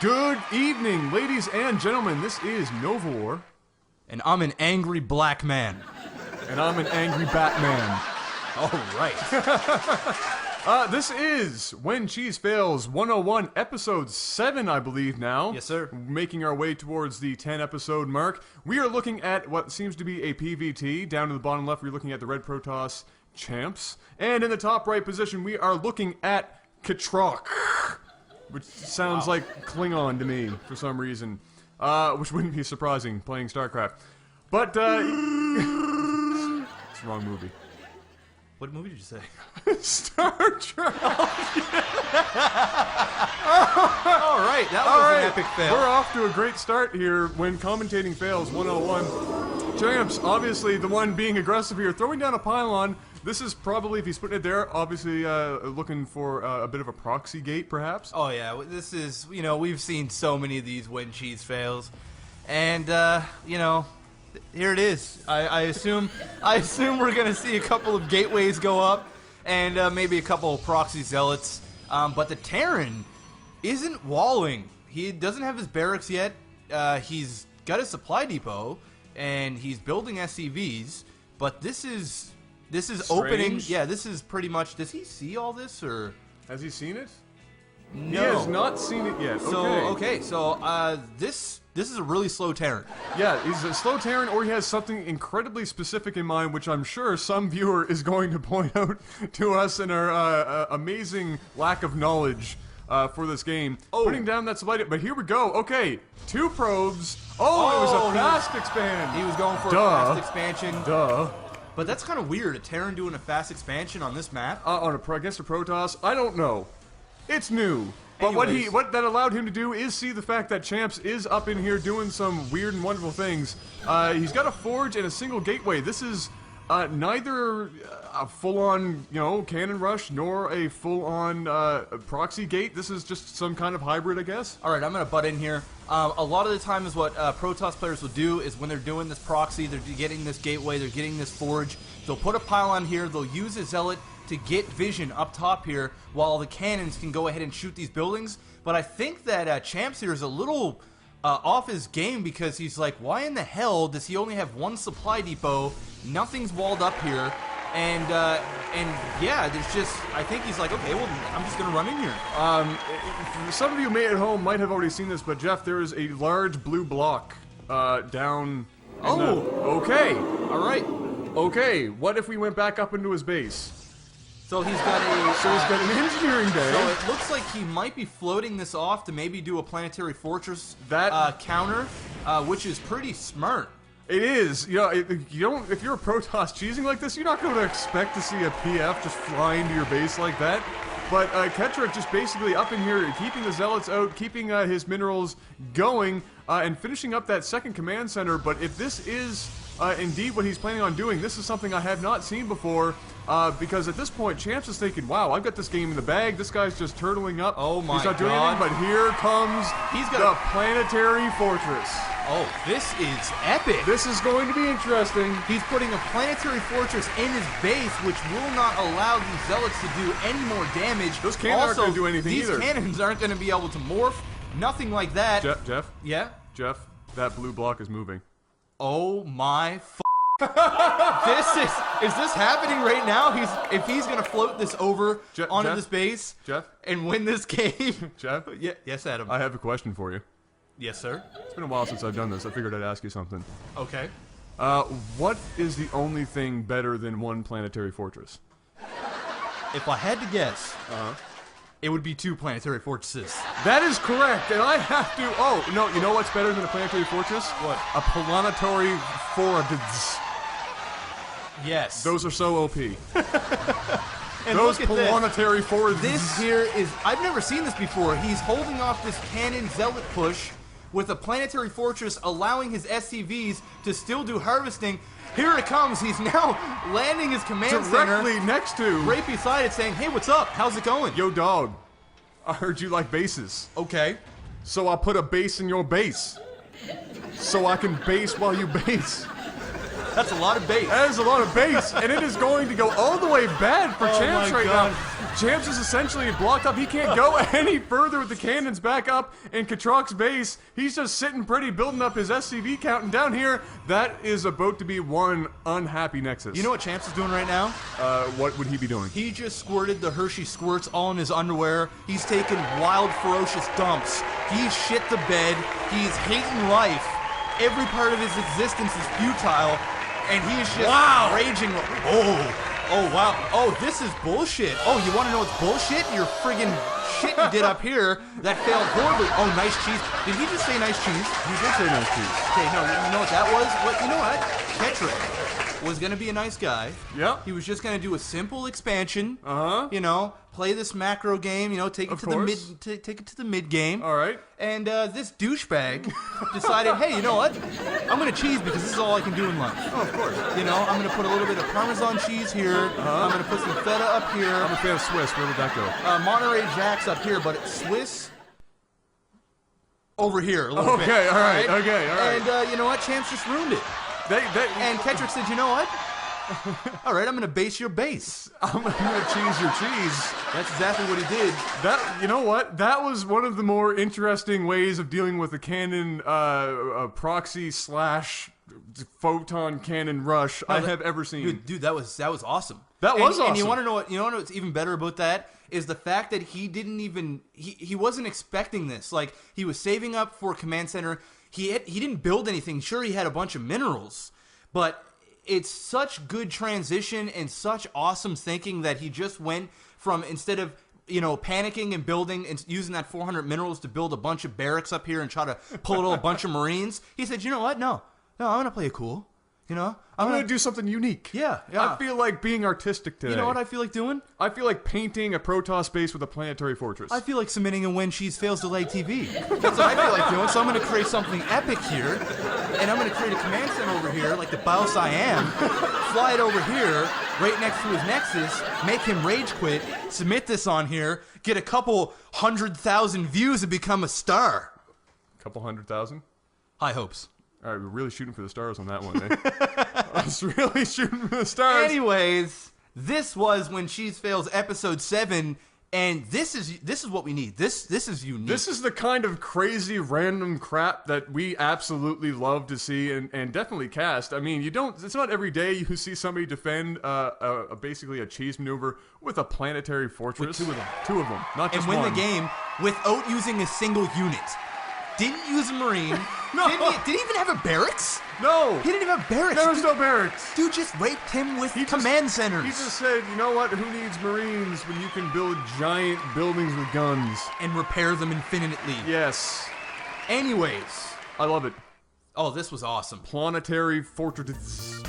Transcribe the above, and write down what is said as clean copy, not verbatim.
Good evening, ladies and gentlemen. This is Novor. And I'm an angry black man. And I'm an angry Batman. All right. This is When Cheese Fails 101, episode 7, I believe now. Yes, sir. Making our way towards the 10-episode mark. We are looking at what seems to be a PVT. Down to the bottom left, we're looking at the Red Protoss champs. And in the top right position, we are looking at Katrok, which sounds like Klingon to me for some reason. Which wouldn't be surprising, playing StarCraft. But, it's the wrong movie. What movie did you say? Star Trek! All right, that was an epic fail. We're off to a great start here when commentating fails 101. Champs, obviously the one being aggressive here, throwing down a pylon. This is probably, if he's putting it there, obviously looking for a bit of a proxy gate, perhaps. Oh yeah, this is, we've seen so many of these when cheese fails. And, here it is. I assume we're going to see a couple of gateways go up and maybe a couple of proxy zealots. But the Terran isn't walling. He doesn't have his barracks yet. He's got a supply depot and he's building SCVs. But this is opening. Yeah, this is pretty much. Does he see all this or has he seen it? No. He has not seen it yet. So this is a really slow Terran. Yeah, he's a slow Terran, or he has something incredibly specific in mind, which I'm sure some viewer is going to point out to us in our amazing lack of knowledge for this game. Oh. Putting down that slide, but here we go. Okay, 2 probes. Oh, it was a fast expand. He was going for a fast expansion. Duh. But that's kind of weird, a Terran doing a fast expansion on this map. Against a Protoss? I don't know. It's new. But Anyways. what that allowed him to do is see the fact that Champs is up in here doing some weird and wonderful things. He's got a forge and a single gateway. This is neither a full-on, cannon rush nor a full-on proxy gate. This is just some kind of hybrid, I guess. All right, I'm going to butt in here. A lot of the time is what Protoss players will do is when they're doing this proxy, they're getting this gateway, they're getting this forge, they'll put a pylon here, they'll use a zealot to get vision up top here while the cannons can go ahead and shoot these buildings. But I think that Champs here is a little off his game because he's like, why in the hell does he only have one supply depot? Nothing's walled up here. And yeah, there's just, I think he's like, okay, well, I'm just going to run in here. Some of you may at home might have already seen this, but Jeff, there is a large blue block down. Okay. All right. Okay, what if we went back up into his base? So he's got an engineering bay. So it looks like he might be floating this off to maybe do a planetary fortress counter, which is pretty smart. It is. If you're a Protoss cheesing like this, you're not going to expect to see a PF just fly into your base like that. But Ketrick just basically up in here, keeping the zealots out, keeping his minerals going, and finishing up that second command center. But if this is indeed what he's planning on doing, this is something I have not seen before. Because at this point, Champs is thinking, wow, I've got this game in the bag. This guy's just turtling up. Oh my God. He's not doing anything, but here comes the planetary fortress. Oh, this is epic. This is going to be interesting. He's putting a planetary fortress in his base, which will not allow these zealots to do any more damage. Those cannons aren't going to do anything either. These cannons aren't going to be able to morph. Nothing like that. Jeff? Yeah? Jeff, that blue block is moving. Oh my Is this happening right now? If he's gonna float this over onto this base and win this game. Jeff? Yeah, yes, Adam. I have a question for you. Yes, sir. It's been a while since I've done this. I figured I'd ask you something. Okay. What is the only thing better than one planetary fortress? If I had to guess, it would be 2 planetary fortresses. That is correct, and I have to. Oh no! You know what's better than a planetary fortress? What? A planetary fortress. Yes. Those are so OP. And those planetary forts. This here is, I've never seen this before. He's holding off this cannon zealot push with a planetary fortress, allowing his SCVs to still do harvesting. Here it comes. He's now landing his command center directly next to, right beside it, saying, hey, what's up? How's it going? Yo, dog. I heard you like bases. Okay. So I put a base in your base. So I can base while you base. That's a lot of base. That is a lot of base, and it is going to go all the way bad for Champs right now. Champs is essentially blocked up. He can't go any further with the cannons back up in Katrok's base. He's just sitting pretty, building up his SCV count. And down here, that is about to be one unhappy Nexus. You know what Champs is doing right now? What would he be doing? He just squirted the Hershey squirts all in his underwear. He's taking wild, ferocious dumps. He's shit the bed. He's hating life. Every part of his existence is futile. And he is just raging. Oh, wow. Oh, this is bullshit. Oh, you want to know what's bullshit? Your friggin' shit you did up here that failed horribly. Oh, nice cheese. Did he just say nice cheese? He did say nice cheese. Okay, no, you know what that was? You know what? Ketrick was going to be a nice guy. Yep. He was just going to do a simple expansion. Uh-huh. You know, play this macro game, you know, take it to the mid game. All right. And this douchebag decided, hey, you know what? I'm going to cheese because this is all I can do in life. Oh, of course. You know, I'm going to put a little bit of Parmesan cheese here. I'm going to put some feta up here. I'm a fan of Swiss. Where would that go? Monterey Jack's up here, but it's Swiss over here a little bit. Okay, all right. Okay, all right. And you know what? Champs just ruined it. And Ketrick said, you know what? All right, I'm going to base your base. I'm going to cheese your cheese. That's exactly what he did. You know what? That was one of the more interesting ways of dealing with the cannon proxy / photon cannon rush I have ever seen. Dude, that was awesome. That was awesome. And you want to know what's even better about that? Is the fact that he didn't even he wasn't expecting this. Like, he was saving up for Command Center. He didn't build anything. Sure, he had a bunch of minerals, but it's such good transition and such awesome thinking that he just went from, instead of, you know, panicking and building and using that 400 minerals to build a bunch of barracks up here and try to pull a bunch of Marines, he said, you know what? No, I'm going to play it cool. You know, I'm going to do something unique. Yeah. I feel like being artistic today. You know what I feel like doing? I feel like painting a Protoss base with a planetary fortress. I feel like submitting a when cheese fails to LAGTV. That's what I feel like doing. So I'm going to create something epic here, and I'm going to create a command center over here, like the Baos I am, fly it over here, right next to his Nexus, make him rage quit, submit this on here, get a couple 100,000 views, and become a star. Couple 100,000? High hopes. All right, we're really shooting for the stars on that one, eh? I was really shooting for the stars. Anyways, this was When Cheese Fails episode 7, and this is what we need. This is unique. This is the kind of crazy random crap that we absolutely love to see and definitely cast. I mean, it's not every day you see somebody defend basically a cheese maneuver with a planetary fortress. With 2 of them. 2 of them, not just one. one. And win the game without using a single unit. Didn't use a Marine. No. Did he even have a barracks? No. He didn't even have barracks. There was no barracks. Dude just raped him with command centers. He just said, you know what? Who needs Marines when you can build giant buildings with guns? And repair them infinitely. Yes. Anyways. I love it. Oh, this was awesome. Planetary fortresses.